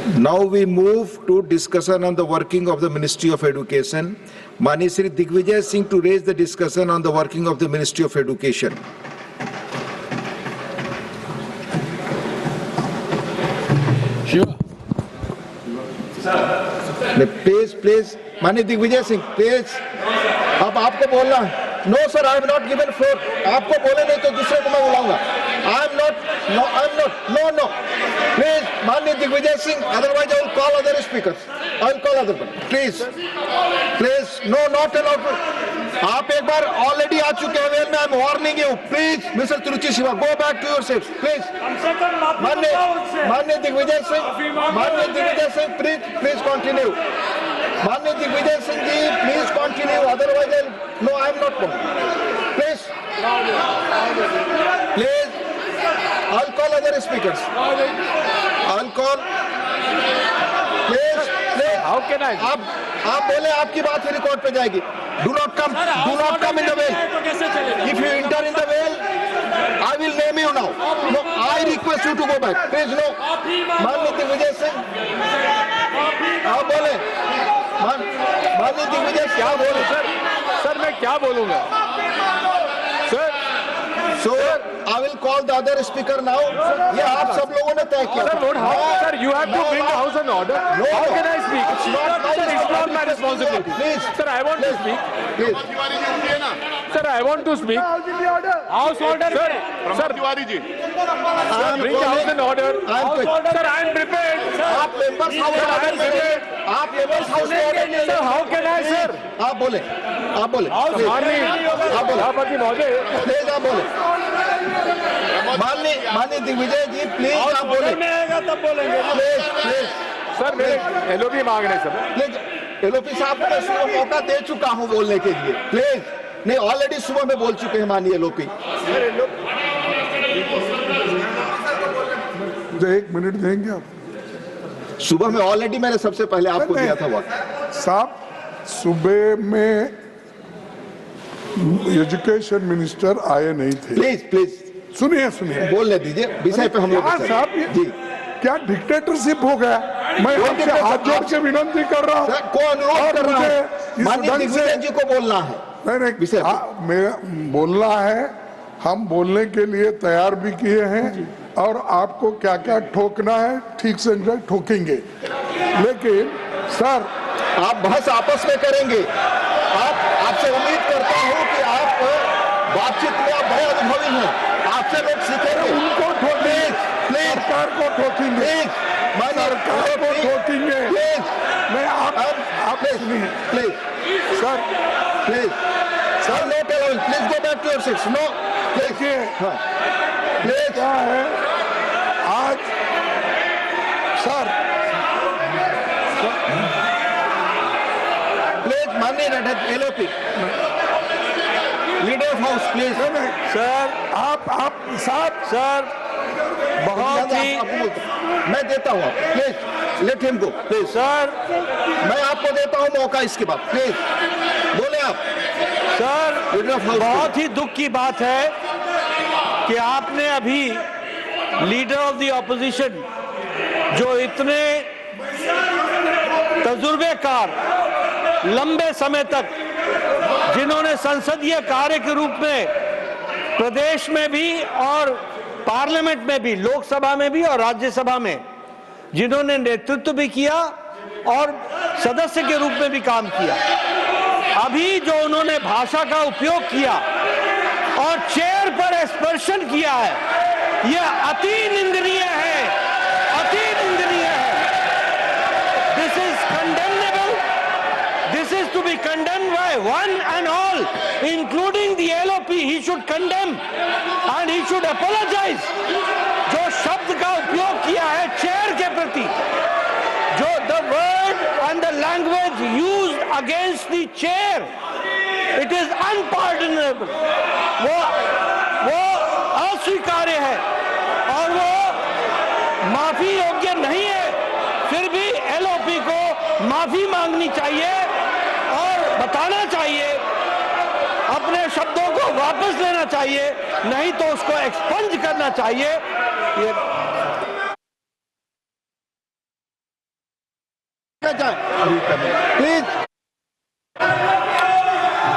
Now we move to discussion on the working of the Ministry of Education. Mani Shri Digvijay Singh to raise the discussion on the working of the Ministry of Education. Shiva. Please, Mani Digvijay Singh, please. अब आपको बोलना है. No sir, I have not given floor. आपको बोले नहीं तो दूसरे को मैं बुलाऊंगा. I'm not. No. Please, Mani Digvijay Singh. Otherwise, I will call other speakers. I will call other people. Please. No, not allowed. आप एक बार already आ चुके हैं वेल में. I'm warning you. Please, Mr. Tiruchi Shiva, go back to your seats. Please. Mani Digvijay Singh, please continue. Mani Digvijay Singh ji, please continue. Otherwise, no, I am not going. Please. I'll call other speakers. I'll call. Please. How can I? आप बोले आपकी बात ही record पे जाएगी. Do not come in the well. If you enter in the well, I will name you now. No, I request you to go back. Please, no. Mani Digvijay Singh. आप बोले. Mani Digvijay Singh. क्या बोलूं sir मैं क्या बोलूंगा sir? So I will call the other speaker now. ये आप सब लोगों ने तय किया. Sir, you have to bring the house in order. No. How can I speak? It's not my It's not my responsibility. Please. Sir, I want to speak. Please. Sir, I want to speak. House order. Sir, Tiwari ji. bring the house in order. Sir, I am prepared. आप members house order करें. आप members house order नहीं. Sir, how can I, sir? आप बोले. आप बोले सभापति महोदय. प्लीज आप बोले. माननीय दिग्विजय जी प्लीज आप बोले. में आएगा तब बोलेंगे. प्लीज सर मेरे एलओपी मांग रहे सर. प्लीज एलओपी साहब को मैं सुबह मौका दे चुका हूं बोलने के लिए. प्लीज नहीं, ऑलरेडी सुबह में बोल चुके हैं माननीय एलओपी. एक मिनट देंगे आप. सुबह में ऑलरेडी मैंने सबसे पहले आपको दिया था वक्त. साहब सुबह में एजुकेशन मिनिस्टर आए नहीं थे. प्लीज सुनिए बोलने दीजिए विषय पे हम लोग. साहब जी क्या डिक्टेटरशिप हो गया? मैं आपसे हाथ जोड़ के विनती कर रहा हूँ. को अनुरोध कर रहा हूं. माननीय दिग्विजय जी को बोलना है. नहीं मैं बोलना है. हम बोलने के लिए तैयार भी किए हैं और आपको क्या क्या ठोकना है ठीक से ठोकेंगे. लेकिन सर आप बहस आपस में करेंगे. आपसे उम्मीद करता हूं कि आप बातचीत में आप बड़े अनुभवी हैं. आपसे लोग सीखेंगे. उनको ठोकेंगे. सरकार को ठोकेंगे. सरकार को ठोकेंगे. मैं आप सुनिए please sir no tell. Please go back to your seats. No देखिए क्या है आज सर. प्लीज माननीय LOP leader of house please. Sir आप साहब सर बहुत ही मैं देता हूँ. Please let him go. Please sir मैं आपको देता हूँ मौका इसके बाद. प्लीज बोले आप. सर लीडर ऑफ हाउस बहुत ही दुख की बात है कि आपने अभी लीडर ऑफ द ऑपोजिशन जो इतने तजुर्बेकार लंबे समय तक जिन्होंने संसदीय कार्य के रूप में प्रदेश में भी और पार्लियामेंट में भी, लोकसभा में भी और राज्यसभा में जिन्होंने नेतृत्व भी किया और सदस्य के रूप में भी काम किया, अभी जो उन्होंने भाषा का उपयोग किया और चेयर पर एक्सपर्शन किया है, यह अति निंदनीय है. This is condemnable. This is to be condemned by one and all, including the LOP. He should condemn and he should apologise. जो शब्द का उपयोग किया है चेयर के प्रति, जो the word and the language used against the chair, it is unpardonable. वो अस्वीकार्य है और वो माफी योग्य नहीं है. फिर भी एलओपी को माफी मांगनी चाहिए और बताना चाहिए, अपने शब्दों को वापस लेना चाहिए, नहीं तो उसको एक्सपंज करना चाहिए. ये में जाए प्लीज।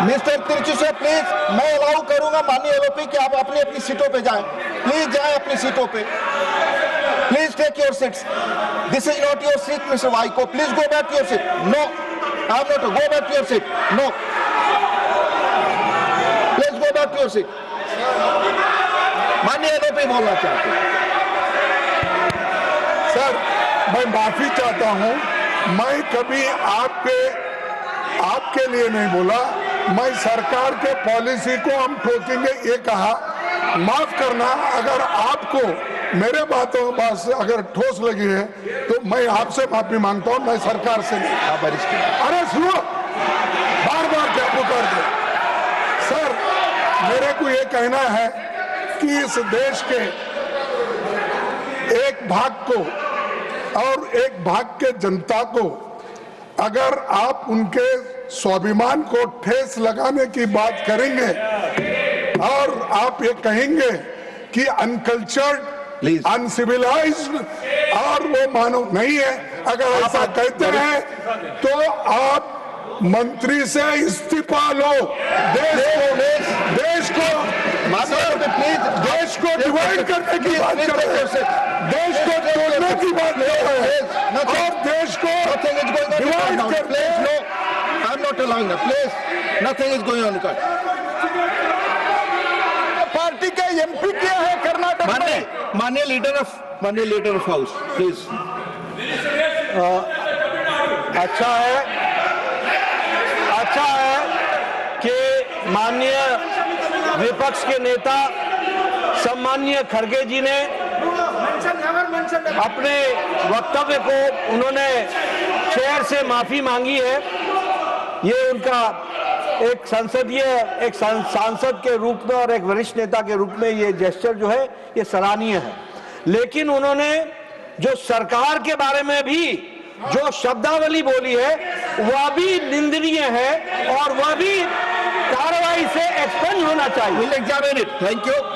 मिस्टर तिरचुसे प्लीज, मैं अलाउ करूंगा माननीय एलओपी कि आप अपनी अपनी सीटों पे जाएं। प्लीज जाएं अपनी सीटों पे। Please take your seats. This is not your seat mister Vaiko. Please go back to your seat. No, I am not. Go back to your seat. No, please go back to your seat. माननीय LOP बोलना चाहते हैं। Sir, मैं माफी चाहता हूं, मैं कभी आपके लिए नहीं बोला, मैं सरकार के पॉलिसी को हम ठोकेंगे ये कहा। माफ करना, अगर आपको मेरे बात से अगर ठोस लगी है तो मैं आपसे माफी मांगता हूं, मैं सरकार से नहीं। अरे सुनो, बार बार क्या पुकार दे। सर, मेरे को ये कहना है कि इस देश के एक भाग को और एक भाग के जनता को अगर आप उनके स्वाभिमान को ठेस लगाने की बात करेंगे और आप ये कहेंगे कि अनकल्चर्ड, अनसिविलाइज्ड और वो मानव नहीं है, अगर ऐसा कहते हैं तो आप मंत्री से इस्तीफा लो। देश को डिवाइड करने की बात कर रहे हैं, देश को तोड़ने की बात कर रहे हैं और देश को डिवाइड कर रहे हैं। I am not allowing that. Please, nothing is going on. Party के एमपी क्या है कर्नाटक में? माननीय लीडर ऑफ हाउस प्लीज। अच्छा है कि माननीय विपक्ष के नेता सम्माननीय खड़गे जी ने अपने वक्तव्य को उन्होंने चेयर से माफी मांगी है। ये उनका एक सांसद के रूप में और एक वरिष्ठ नेता के रूप में ये जेस्चर जो है ये सराहनीय है। लेकिन उन्होंने जो सरकार के बारे में भी जो शब्दावली बोली है वह भी निंदनीय है और वह भी कार्रवाई से एक्सपेंड होना चाहिए। We'll examine it. Thank you.